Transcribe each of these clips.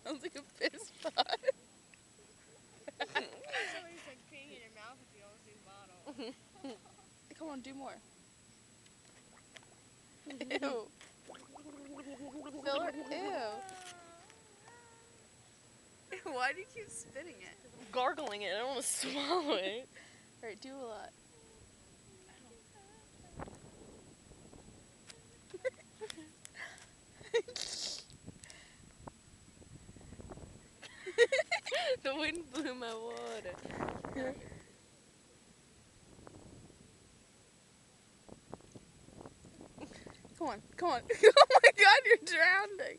Sounds like a piss pot. Somebody's like peeing in your mouth if you don't see the bottle. Come on, do more. Ew. Filler. Ew. Why do you keep spitting it? Gargling it. I don't want to swallow it. Alright, do a lot. The wind blew my water. Come on, come on. Oh my god, you're drowning.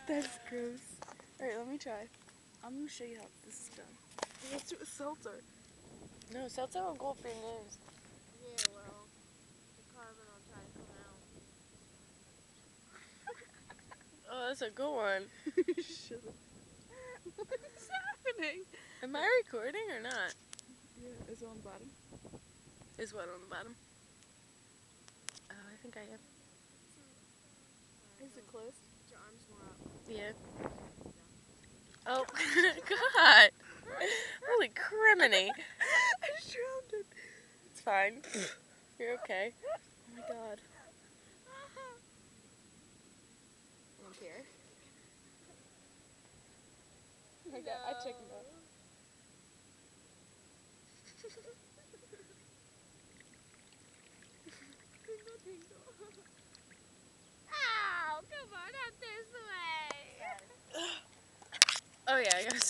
That's gross. Alright, let me try. I'm gonna show you how this is done. Let's do a seltzer. No, seltzer will go for your nose. Yeah, well, the carbon will try to come out. Oh, that's a good one. Shut up. What's happening? Am I recording or not? Yeah, is it on the bottom? Is what on the bottom? Oh, I think I am. Is it closed? Put your arms more up. Yeah. Oh, God. Holy criminy. I drowned it. It's fine. You're okay. Oh my god. I don't care. Oh my god, I chickened out. Ow, come on, not this way. Oh, yeah, I gotta